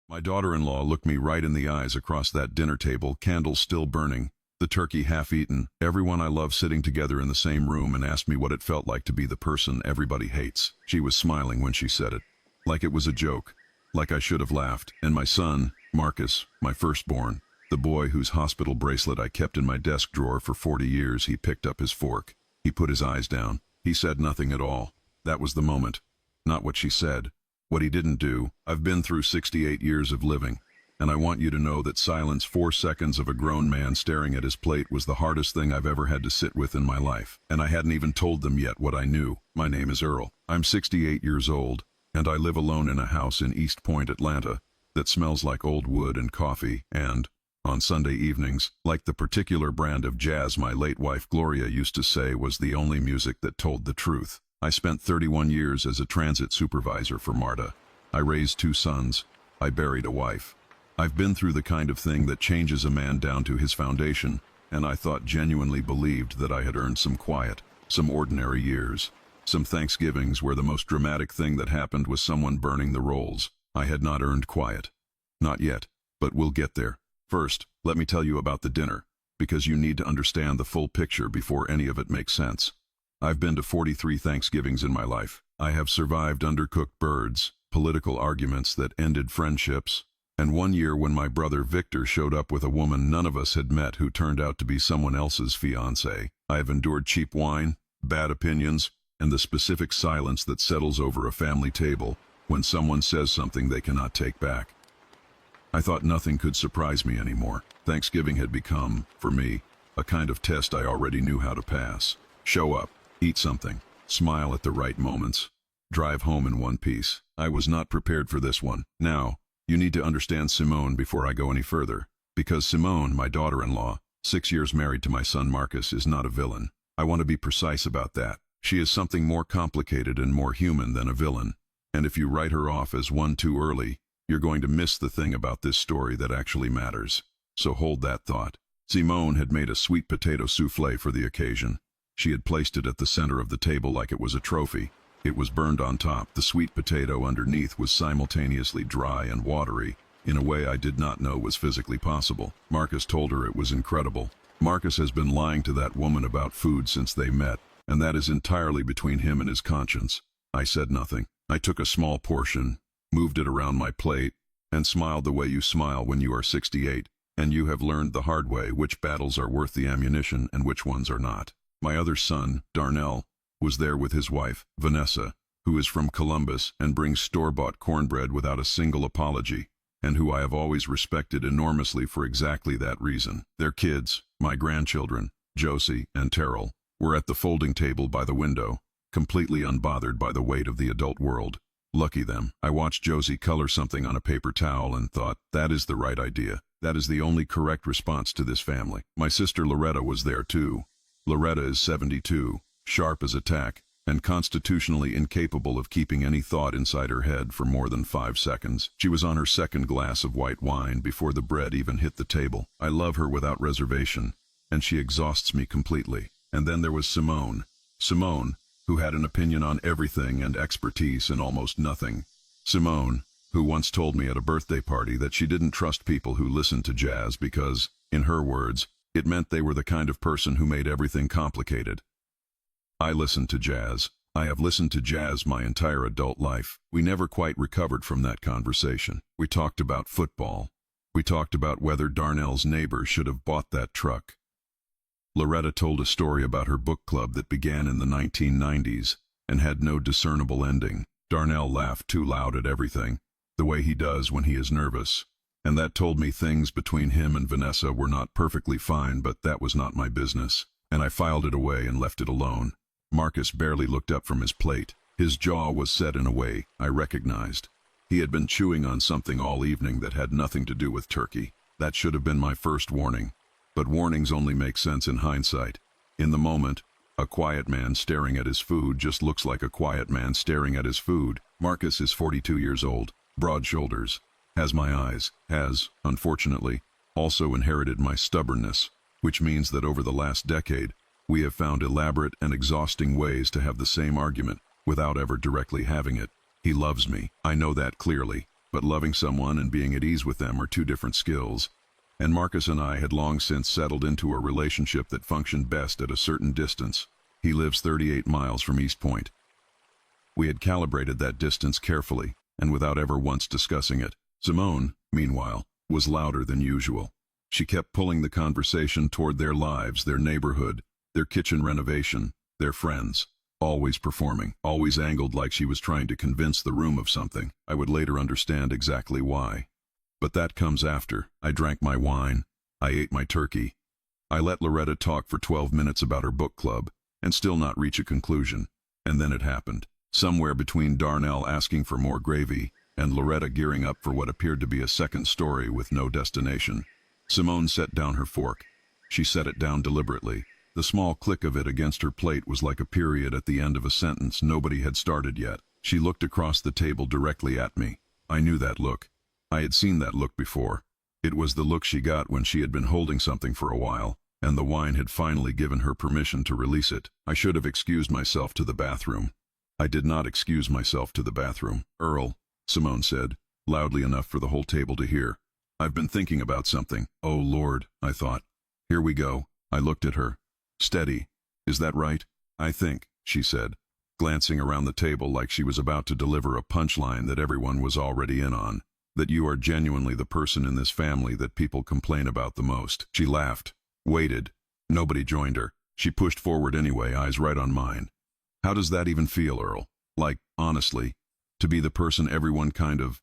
My daughter-in-law looked me right in the eyes across that dinner table, candles still burning, the turkey half-eaten, everyone I love sitting together in the same room, and asked me what it felt like to be the person everybody hates. She was smiling when she said it, like it was a joke, like I should have laughed. And my son, Marcus, my firstborn, the boy whose hospital bracelet I kept in my desk drawer for 40 years, he picked up his fork. He put his eyes down. He said nothing at all. That was the moment. Not what she said. What he didn't do. I've been through 68 years of living, and I want you to know that silence 4 seconds of a grown man staring at his plate was the hardest thing I've ever had to sit with in my life. And I hadn't even told them yet what I knew. My name is Earl. I'm 68 years old, and I live alone in a house in East Point, Atlanta, that smells like old wood and coffee, and, on Sunday evenings, like the particular brand of jazz my late wife Gloria used to say was the only music that told the truth. I spent 31 years as a transit supervisor for MARTA. I raised 2 sons. I buried a wife. I've been through the kind of thing that changes a man down to his foundation, and I genuinely believed that I had earned some quiet, some ordinary years, some Thanksgivings where the most dramatic thing that happened was someone burning the rolls. I had not earned quiet. Not yet, but we'll get there. First, let me tell you about the dinner, because you need to understand the full picture before any of it makes sense. I've been to 43 Thanksgivings in my life. I have survived undercooked birds, political arguments that ended friendships, and one year when my brother Victor showed up with a woman none of us had met who turned out to be someone else's fiancée. I have endured cheap wine, bad opinions, and the specific silence that settles over a family table when someone says something they cannot take back. I thought nothing could surprise me anymore. Thanksgiving had become, for me, a kind of test I already knew how to pass. Show up, eat something, smile at the right moments, drive home in one piece. I was not prepared for this one. Now, you need to understand Simone before I go any further, because Simone, my daughter-in-law, 6 years married to my son Marcus, is not a villain. I want to be precise about that. She is something more complicated and more human than a villain, and if you write her off as one too early, you're going to miss the thing about this story that actually matters. So hold that thought. Simone had made a sweet potato soufflé for the occasion. She had placed it at the center of the table like it was a trophy. It was burned on top. The sweet potato underneath was simultaneously dry and watery, in a way I did not know was physically possible. Marcus told her it was incredible. Marcus has been lying to that woman about food since they met, and that is entirely between him and his conscience. I said nothing. I took a small portion, moved it around my plate, and smiled the way you smile when you are 68, and you have learned the hard way which battles are worth the ammunition and which ones are not. My other son, Darnell, was there with his wife, Vanessa, who is from Columbus and brings store-bought cornbread without a single apology, and who I have always respected enormously for exactly that reason. Their kids, my grandchildren, Josie and Terrell, were at the folding table by the window, completely unbothered by the weight of the adult world. Lucky them. I watched Josie color something on a paper towel and thought, that is the right idea. That is the only correct response to this family. My sister Loretta was there too. Loretta is 72, sharp as a tack, and constitutionally incapable of keeping any thought inside her head for more than 5 seconds. She was on her second glass of white wine before the bread even hit the table. I love her without reservation, and she exhausts me completely. And then there was Simone. Simone, who had an opinion on everything and expertise in almost nothing. Simone, who once told me at a birthday party that she didn't trust people who listened to jazz because, in her words, it meant they were the kind of person who made everything complicated. I listened to jazz. I have listened to jazz my entire adult life. We never quite recovered from that conversation. We talked about football. We talked about whether Darnell's neighbor should have bought that truck. Loretta told a story about her book club that began in the 1990s and had no discernible ending. Darnell laughed too loud at everything, the way he does when he is nervous. And that told me things between him and Vanessa were not perfectly fine, but that was not my business, and I filed it away and left it alone. Marcus barely looked up from his plate. His jaw was set in a way I recognized. He had been chewing on something all evening that had nothing to do with turkey. That should have been my first warning, but warnings only make sense in hindsight. In the moment, a quiet man staring at his food just looks like a quiet man staring at his food. Marcus is 42 years old, broad shoulders, has my eyes, has, unfortunately, also inherited my stubbornness, which means that over the last decade, we have found elaborate and exhausting ways to have the same argument without ever directly having it. He loves me, I know that clearly, but loving someone and being at ease with them are two different skills. And Marcus and I had long since settled into a relationship that functioned best at a certain distance. He lives 38 miles from East Point. We had calibrated that distance carefully, and without ever once discussing it. Simone, meanwhile, was louder than usual. She kept pulling the conversation toward their lives, their neighborhood, their kitchen renovation, their friends. Always performing, always angled like she was trying to convince the room of something. I would later understand exactly why. But that comes after. I drank my wine. I ate my turkey. I let Loretta talk for 12 minutes about her book club, and still not reach a conclusion. And then it happened. Somewhere between Darnell asking for more gravy and Loretta gearing up for what appeared to be a second story with no destination, Simone set down her fork. She set it down deliberately. The small click of it against her plate was like a period at the end of a sentence nobody had started yet. She looked across the table directly at me. I knew that look. I had seen that look before. It was the look she got when she had been holding something for a while, and the wine had finally given her permission to release it. I should have excused myself to the bathroom. I did not excuse myself to the bathroom. Earl, Simone said, loudly enough for the whole table to hear. I've been thinking about something. Oh, Lord, I thought. Here we go. I looked at her. Steady. Is that right? I think, she said, glancing around the table like she was about to deliver a punchline that everyone was already in on, that you are genuinely the person in this family that people complain about the most. She laughed, waited. Nobody joined her. She pushed forward anyway, eyes right on mine. How does that even feel, Earl? Like, honestly, to be the person everyone kind of,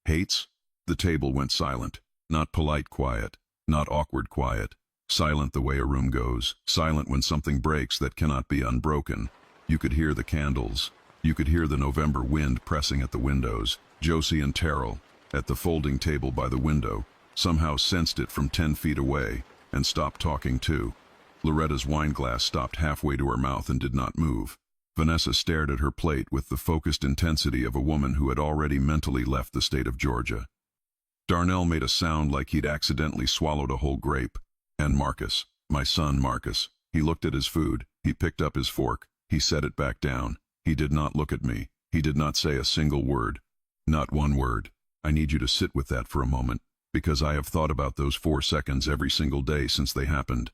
hates? The table went silent. Not polite quiet, not awkward quiet. Silent the way a room goes, silent when something breaks that cannot be unbroken. You could hear the candles. You could hear the November wind pressing at the windows. Josie and Terrell, at the folding table by the window, somehow sensed it from 10 feet away and stopped talking too. Loretta's wine glass stopped halfway to her mouth and did not move. Vanessa stared at her plate with the focused intensity of a woman who had already mentally left the state of Georgia. Darnell made a sound like he'd accidentally swallowed a whole grape. And Marcus, my son Marcus, he looked at his food, he picked up his fork, he set it back down. He did not look at me. He did not say a single word. Not one word. I need you to sit with that for a moment, because I have thought about those 4 seconds every single day since they happened.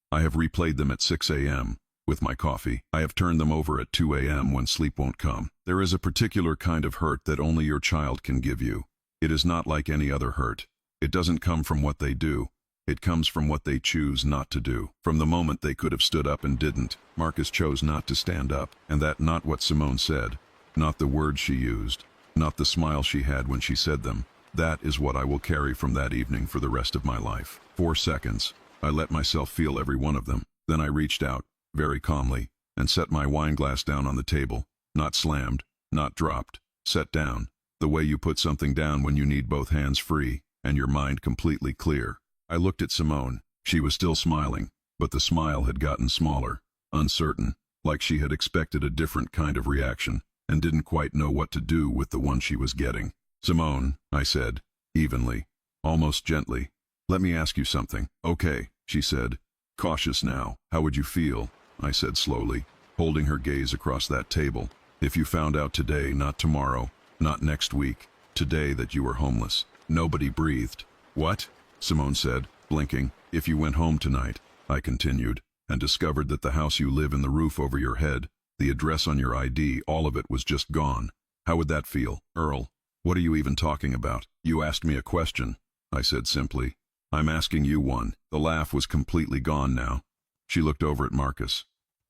I have replayed them at 6 a.m. with my coffee. I have turned them over at 2 a.m. when sleep won't come. There is a particular kind of hurt that only your child can give you. It is not like any other hurt. It doesn't come from what they do. It comes from what they choose not to do. From the moment they could have stood up and didn't, Marcus chose not to stand up, and that not what Simone said, not the words she used, not the smile she had when she said them. That is what I will carry from that evening for the rest of my life. 4 seconds. I let myself feel every one of them. Then I reached out, very calmly, and set my wine glass down on the table, not slammed, not dropped, set down, the way you put something down when you need both hands free and your mind completely clear. I looked at Simone. She was still smiling, but the smile had gotten smaller, uncertain, like she had expected a different kind of reaction, and didn't quite know what to do with the one she was getting. Simone, I said, evenly, almost gently, let me ask you something. Okay, she said, cautious now. How would you feel? I said slowly, holding her gaze across that table. If you found out today, not tomorrow, not next week, today that you were homeless. Nobody breathed. What? Simone said, blinking. If you went home tonight, I continued, and discovered that the house you live in, the roof over your head, the address on your ID, all of it was just gone. How would that feel? Earl, what are you even talking about? You asked me a question, I said simply. I'm asking you one. The laugh was completely gone now. She looked over at Marcus.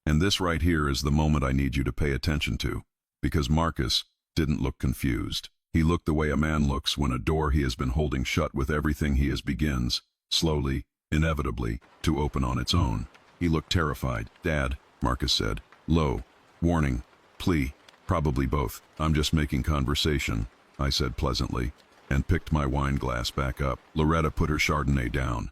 And this right here is the moment I need you to pay attention to, because Marcus didn't look confused. He looked the way a man looks when a door he has been holding shut with everything he is begins, slowly, inevitably, to open on its own. He looked terrified. Dad, Marcus said, low, warning, plea, probably both. I'm just making conversation, I said pleasantly, and picked my wine glass back up. Loretta put her Chardonnay down.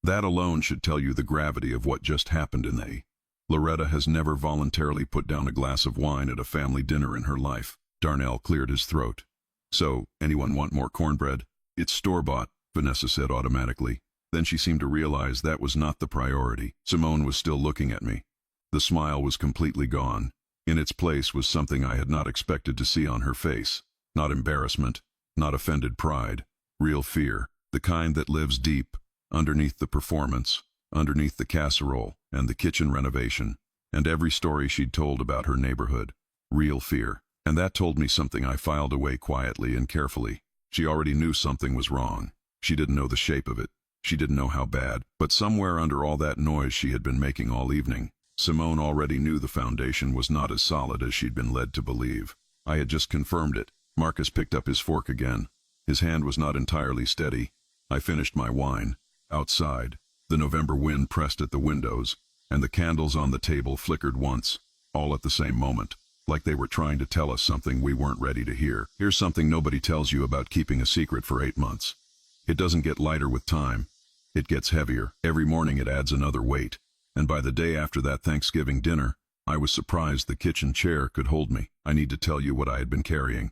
That alone should tell you the gravity of what just happened in A. Loretta has never voluntarily put down a glass of wine at a family dinner in her life. Darnell cleared his throat. So, anyone want more cornbread? It's store-bought, Vanessa said automatically. Then she seemed to realize that was not the priority. Simone was still looking at me. The smile was completely gone. In its place was something I had not expected to see on her face. Not embarrassment, not offended pride, real fear, the kind that lives deep, underneath the performance, underneath the casserole and the kitchen renovation, and every story she'd told about her neighborhood. Real fear. And that told me something I filed away quietly and carefully. She already knew something was wrong. She didn't know the shape of it. She didn't know how bad. But somewhere under all that noise she had been making all evening, Simone already knew the foundation was not as solid as she'd been led to believe. I had just confirmed it. Marcus picked up his fork again. His hand was not entirely steady. I finished my wine. Outside, the November wind pressed at the windows, and the candles on the table flickered once, all at the same moment, like they were trying to tell us something we weren't ready to hear. Here's something nobody tells you about keeping a secret for 8 months. It doesn't get lighter with time. It gets heavier. Every morning it adds another weight. And by the day after that Thanksgiving dinner, I was surprised the kitchen chair could hold me. I need to tell you what I had been carrying.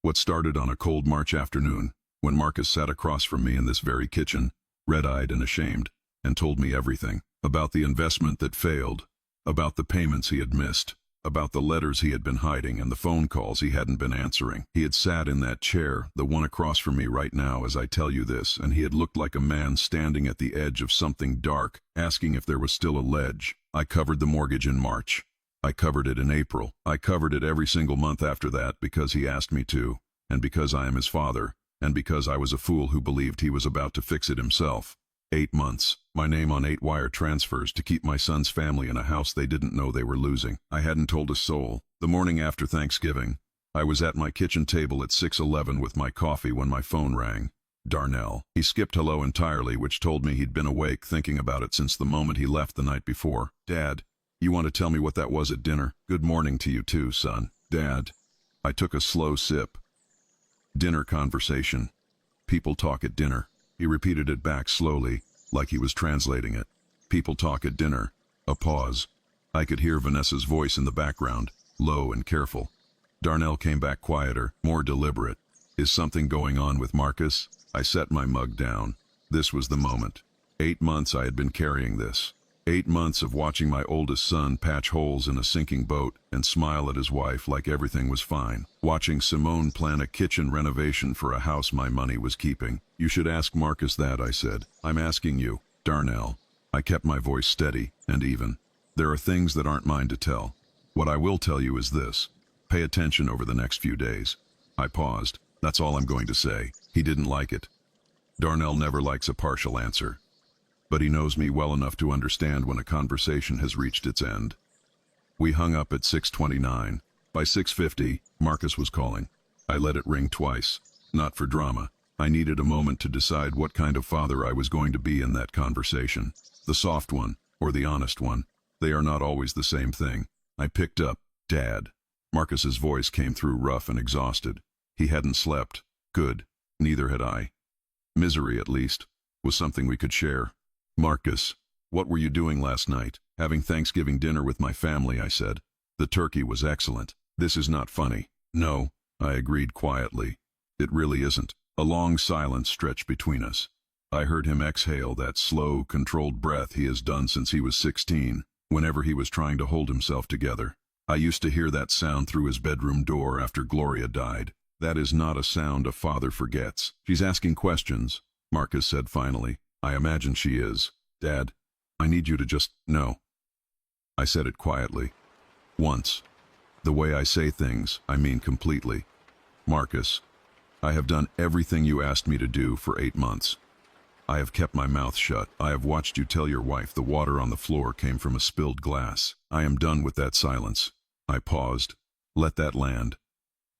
What started on a cold March afternoon, when Marcus sat across from me in this very kitchen, red-eyed and ashamed, and told me everything. About the investment that failed, about the payments he had missed, about the letters he had been hiding and the phone calls he hadn't been answering. He had sat in that chair, the one across from me right now as I tell you this, and he had looked like a man standing at the edge of something dark, asking if there was still a ledge. I covered the mortgage in March. I covered it in April. I covered it every single month after that because he asked me to, and because I am his father, and because I was a fool who believed he was about to fix it himself. 8 months, my name on 8 wire transfers to keep my son's family in a house they didn't know they were losing. I hadn't told a soul. The morning after Thanksgiving, I was at my kitchen table at 6:11 with my coffee when my phone rang. Darnell. He skipped hello entirely, which told me he'd been awake thinking about it since the moment he left the night before. Dad, you want to tell me what that was at dinner? Good morning to you too, son. Dad. I took a slow sip. Dinner conversation. People talk at dinner. He repeated it back slowly, like he was translating it. People talk at dinner. A pause. I could hear Vanessa's voice in the background, low and careful. Darnell came back quieter, more deliberate. Is something going on with Marcus? I set my mug down. This was the moment. 8 months I had been carrying this. 8 months of watching my oldest son patch holes in a sinking boat and smile at his wife like everything was fine. Watching Simone plan a kitchen renovation for a house my money was keeping. You should ask Marcus that, I said. I'm asking you, Darnell. I kept my voice steady and even. There are things that aren't mine to tell. What I will tell you is this. Pay attention over the next few days. I paused. That's all I'm going to say. He didn't like it. Darnell never likes a partial answer. But he knows me well enough to understand when a conversation has reached its end. We hung up at 6:29. By 6:50, Marcus was calling. I let it ring twice. Not for drama. I needed a moment to decide what kind of father I was going to be in that conversation. The soft one, or the honest one. They are not always the same thing. I picked up, Dad. Marcus's voice came through rough and exhausted. He hadn't slept. Good. Neither had I. Misery, at least, was something we could share. Marcus, what were you doing last night? Having Thanksgiving dinner with my family, I said. The turkey was excellent. This is not funny. No, I agreed quietly. It really isn't. A long silence stretched between us. I heard him exhale that slow, controlled breath he has done since he was 16, whenever he was trying to hold himself together. I used to hear that sound through his bedroom door after Gloria died. That is not a sound a father forgets. She's asking questions, Marcus said finally. I imagine she is. Dad, I need you to just know. I said it quietly. Once. The way I say things, I mean completely. Marcus, I have done everything you asked me to do for 8 months. I have kept my mouth shut. I have watched you tell your wife the water on the floor came from a spilled glass. I am done with that silence. I paused. Let that land.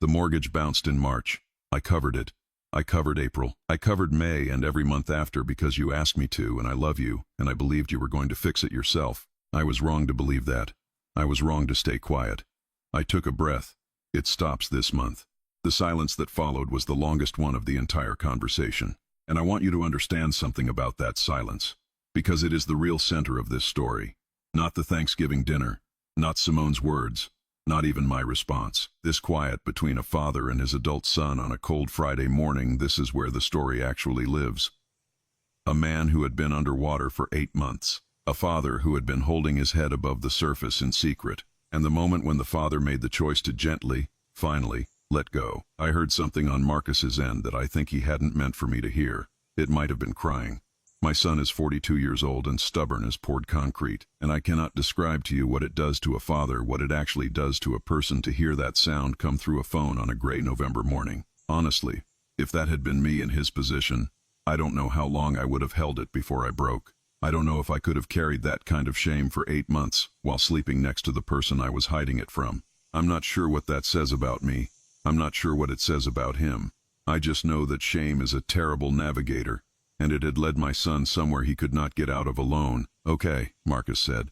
The mortgage bounced in March. I covered it. I covered April. I covered May and every month after because you asked me to, and I love you, and I believed you were going to fix it yourself. I was wrong to believe that. I was wrong to stay quiet. I took a breath. It stops this month. The silence that followed was the longest one of the entire conversation. And I want you to understand something about that silence, because it is the real center of this story. Not the Thanksgiving dinner, not Simone's words, not even my response. This quiet between a father and his adult son on a cold Friday morning, this is where the story actually lives. A man who had been underwater for 8 months. A father who had been holding his head above the surface in secret. And the moment when the father made the choice to gently, finally, Let go. I heard something on Marcus's end that I think he hadn't meant for me to hear. It might have been crying. My son is 42 years old and stubborn as poured concrete, and I cannot describe to you what it does to a father, what it actually does to a person to hear that sound come through a phone on a gray November morning. Honestly, if that had been me in his position, I don't know how long I would have held it before I broke. I don't know if I could have carried that kind of shame for 8 months while sleeping next to the person I was hiding it from. I'm not sure what that says about me. I'm not sure what it says about him. I just know that shame is a terrible navigator, and it had led my son somewhere he could not get out of alone. Okay, Marcus said.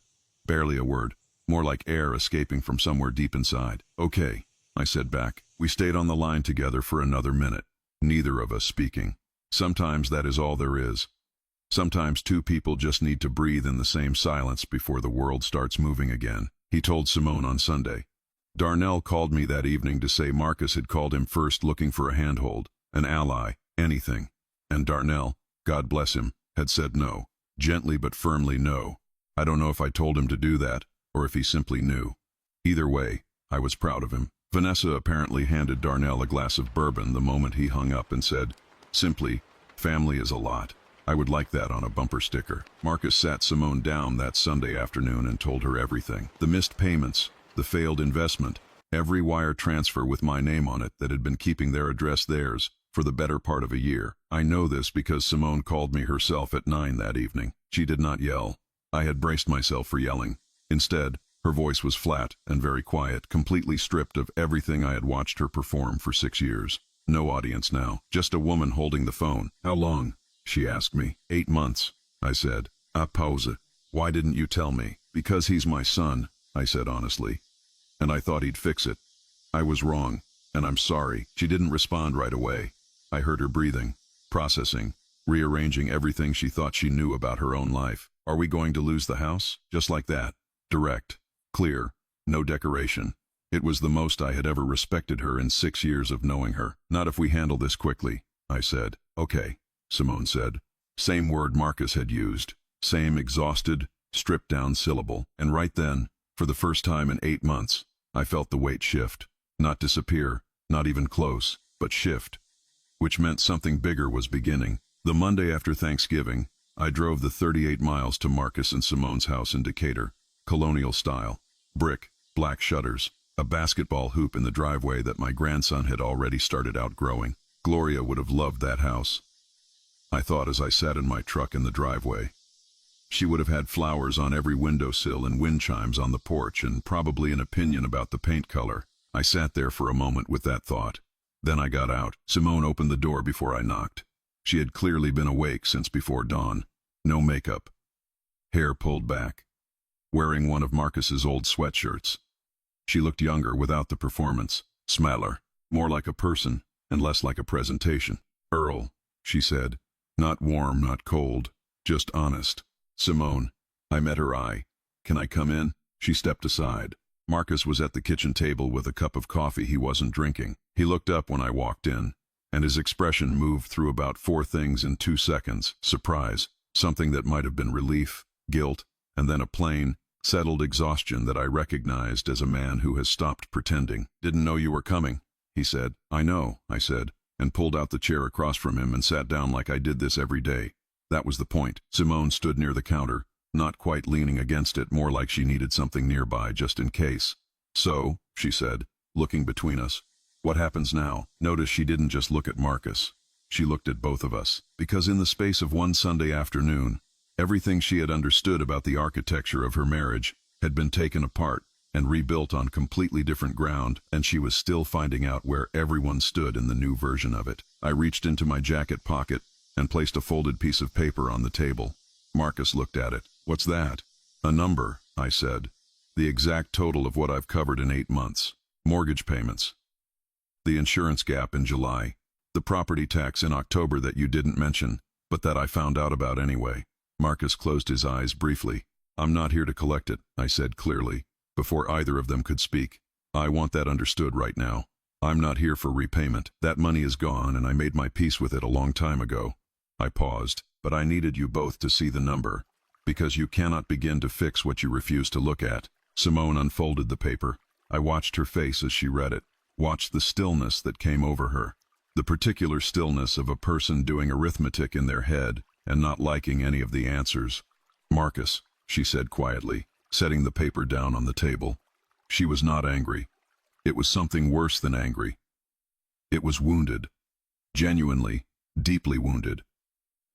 Barely a word, more like air escaping from somewhere deep inside. Okay, I said back. We stayed on the line together for another minute, neither of us speaking. Sometimes that is all there is. Sometimes two people just need to breathe in the same silence before the world starts moving again. He told Simone on Sunday. Darnell called me that evening to say Marcus had called him first looking for a handhold, an ally, anything. And Darnell, God bless him, had said no. Gently but firmly no. I don't know if I told him to do that, or if he simply knew. Either way, I was proud of him. Vanessa apparently handed Darnell a glass of bourbon the moment he hung up and said, simply, family is a lot. I would like that on a bumper sticker. Marcus sat Simone down that Sunday afternoon and told her everything. The missed payments, the failed investment, every wire transfer with my name on it that had been keeping their address theirs for the better part of a year. I know this because Simone called me herself at 9 that evening. She did not yell. I had braced myself for yelling. Instead, her voice was flat and very quiet, completely stripped of everything I had watched her perform for 6 years. No audience now, just a woman holding the phone. How long? She asked me. 8 months, I said. A pause. Why didn't you tell me? Because he's my son, I said honestly. And I thought he'd fix it. I was wrong, and I'm sorry. She didn't respond right away. I heard her breathing, processing, rearranging everything she thought she knew about her own life. Are we going to lose the house? Just like that. Direct. Clear. No decoration. It was the most I had ever respected her in 6 years of knowing her. Not if we handle this quickly, I said. Okay, Simone said. Same word Marcus had used. Same exhausted, stripped-down syllable. And right then, for the first time in 8 months, I felt the weight shift. Not disappear, not even close, but shift. Which meant something bigger was beginning. The Monday after Thanksgiving, I drove the 38 miles to Marcus and Simone's house in Decatur. Colonial style. Brick, black shutters, a basketball hoop in the driveway that my grandson had already started outgrowing. Gloria would have loved that house, I thought as I sat in my truck in the driveway. She would have had flowers on every windowsill and wind chimes on the porch and probably an opinion about the paint color. I sat there for a moment with that thought. Then I got out. Simone opened the door before I knocked. She had clearly been awake since before dawn. No makeup. Hair pulled back. Wearing one of Marcus's old sweatshirts. She looked younger without the performance. Smaller. More like a person and less like a presentation. Earl, she said. Not warm, not cold. Just honest. Simone. I met her eye. Can I come in? She stepped aside. Marcus was at the kitchen table with a cup of coffee he wasn't drinking. He looked up when I walked in, and his expression moved through about 4 things in 2 seconds. Surprise, something that might have been relief, guilt, and then a plain, settled exhaustion that I recognized as a man who has stopped pretending. Didn't know you were coming, he said. I know, I said, and pulled out the chair across from him and sat down like I did this every day. That was the point. Simone stood near the counter, not quite leaning against it, more like she needed something nearby just in case. So, she said, looking between us, what happens now? Notice she didn't just look at Marcus. She looked at both of us, because in the space of one Sunday afternoon, everything she had understood about the architecture of her marriage had been taken apart and rebuilt on completely different ground, and she was still finding out where everyone stood in the new version of it. I reached into my jacket pocket and placed a folded piece of paper on the table. Marcus looked at it. What's that? A number, I said. The exact total of what I've covered in 8 months. Mortgage payments. The insurance gap in July. The property tax in October that you didn't mention, but that I found out about anyway. Marcus closed his eyes briefly. I'm not here to collect it, I said clearly, before either of them could speak. I want that understood right now. I'm not here for repayment. That money is gone and I made my peace with it a long time ago. I paused, but I needed you both to see the number, because you cannot begin to fix what you refuse to look at. Simone unfolded the paper. I watched her face as she read it. watched the stillness that came over her. The particular stillness of a person doing arithmetic in their head and not liking any of the answers. "Marcus," she said quietly, setting the paper down on the table. She was not angry. It was something worse than angry. It was wounded. Genuinely, deeply wounded.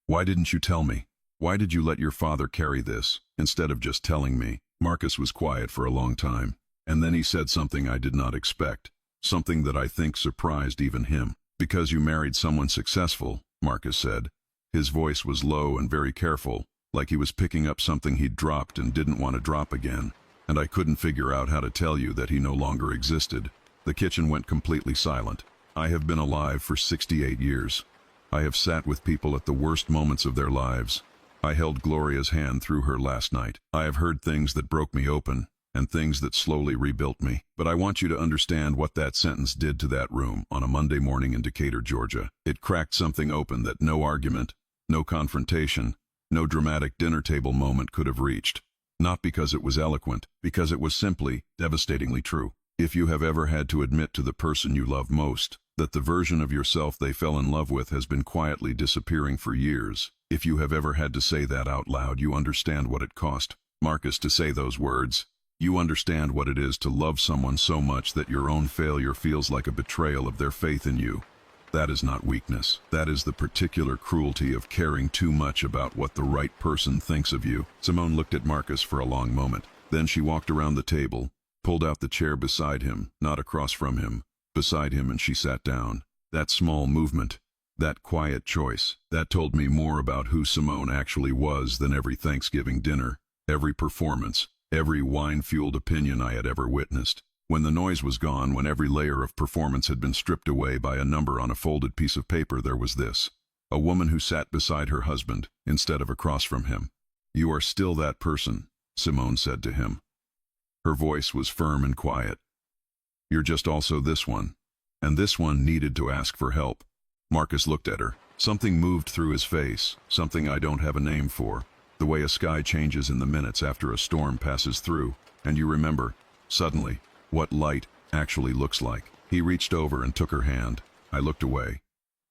"Why didn't you tell me? Why did you let your father carry this, instead of just telling me?" Marcus was quiet for a long time, and then he said something I did not expect, something that I think surprised even him. "Because you married someone successful," Marcus said. His voice was low and very careful, like he was picking up something he'd dropped and didn't want to drop again. "And I couldn't figure out how to tell you that he no longer existed." The kitchen went completely silent. I have been alive for 68 years. I have sat with people at the worst moments of their lives. I held Gloria's hand through her last night. I have heard things that broke me open, and things that slowly rebuilt me. But I want you to understand what that sentence did to that room on a Monday morning in Decatur, Georgia. It cracked something open that no argument, no confrontation, no dramatic dinner table moment could have reached. Not because it was eloquent, because it was simply, devastatingly true. If you have ever had to admit to the person you love most that the version of yourself they fell in love with has been quietly disappearing for years, if you have ever had to say that out loud, you understand what it cost Marcus to say those words. You understand what it is to love someone so much that your own failure feels like a betrayal of their faith in you. That is not weakness. That is the particular cruelty of caring too much about what the right person thinks of you. Simone looked at Marcus for a long moment. Then she walked around the table, pulled out the chair beside him, not across from him, beside him, and she sat down. That small movement, that quiet choice, that told me more about who Simone actually was than every Thanksgiving dinner, every performance, every wine-fueled opinion I had ever witnessed. When the noise was gone, when every layer of performance had been stripped away by a number on a folded piece of paper, there was this: a woman who sat beside her husband instead of across from him. "You are still that person," Simone said to him. Her voice was firm and quiet. "You're just also this one." And this one needed to ask for help. Marcus looked at her. Something moved through his face, something I don't have a name for. The way a sky changes in the minutes after a storm passes through, and you remember, suddenly, what light actually looks like. He reached over and took her hand. I looked away.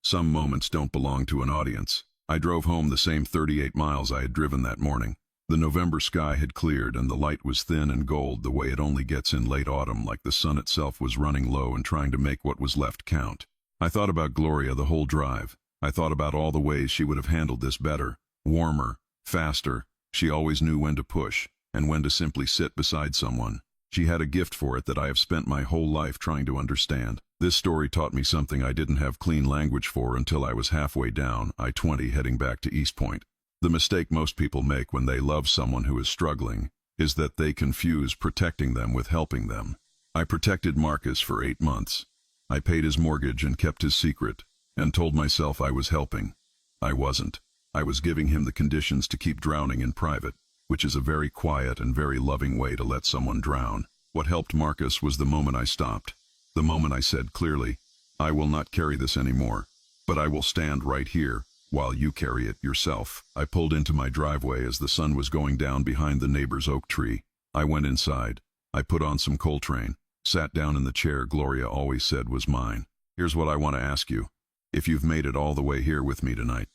Some moments don't belong to an audience. I drove home the same 38 miles I had driven that morning. The November sky had cleared and the light was thin and gold the way it only gets in late autumn, like the sun itself was running low and trying to make what was left count. I thought about Gloria the whole drive. I thought about all the ways she would have handled this better, warmer, faster. She always knew when to push and when to simply sit beside someone. She had a gift for it that I have spent my whole life trying to understand. This story taught me something I didn't have clean language for until I was halfway down I-20 heading back to East Point. The mistake most people make when they love someone who is struggling is that they confuse protecting them with helping them. I protected Marcus for 8 months. I paid his mortgage and kept his secret, and told myself I was helping. I wasn't. I was giving him the conditions to keep drowning in private, which is a very quiet and very loving way to let someone drown. What helped Marcus was the moment I stopped. The moment I said clearly, "I will not carry this anymore, but I will stand right here while you carry it yourself." I pulled into my driveway as the sun was going down behind the neighbor's oak tree. I went inside. I put on some Coltrane, sat down in the chair Gloria always said was mine. "Here's what I want to ask you, if you've made it all the way here with me tonight.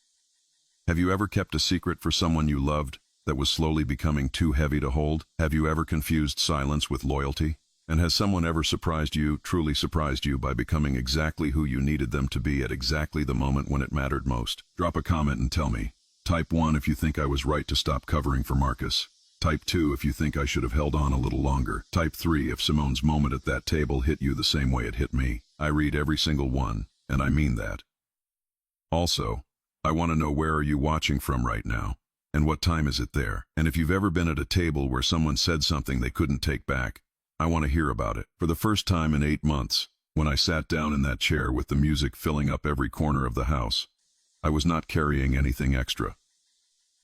Have you ever kept a secret for someone you loved that was slowly becoming too heavy to hold? Have you ever confused silence with loyalty? And has someone ever surprised you, truly surprised you, by becoming exactly who you needed them to be at exactly the moment when it mattered most? Drop a comment and tell me. Type 1 if you think I was right to stop covering for Marcus. Type 2 if you think I should have held on a little longer. Type 3 if Simone's moment at that table hit you the same way it hit me. I read every single one, and I mean that. Also, I want to know, where are you watching from right now? And what time is it there? And if you've ever been at a table where someone said something they couldn't take back, I want to hear about it. For the first time in 8 months, when I sat down in that chair with the music filling up every corner of the house, I was not carrying anything extra.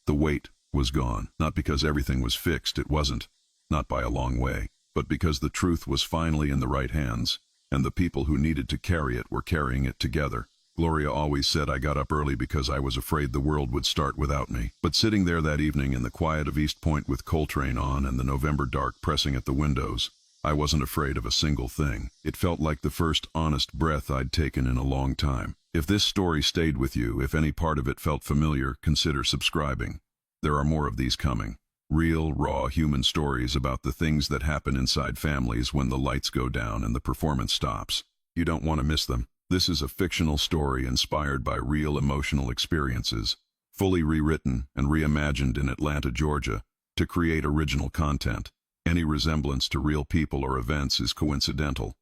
The weight was gone, not because everything was fixed, it wasn't, not by a long way, but because the truth was finally in the right hands, and the people who needed to carry it were carrying it together. Gloria always said I got up early because I was afraid the world would start without me. But sitting there that evening in the quiet of East Point with Coltrane on and the November dark pressing at the windows, I wasn't afraid of a single thing. It felt like the first honest breath I'd taken in a long time. If this story stayed with you, if any part of it felt familiar, consider subscribing. There are more of these coming. Real, raw, human stories about the things that happen inside families when the lights go down and the performance stops. You don't want to miss them. This is a fictional story inspired by real emotional experiences, fully rewritten and reimagined in Atlanta, Georgia, to create original content. Any resemblance to real people or events is coincidental.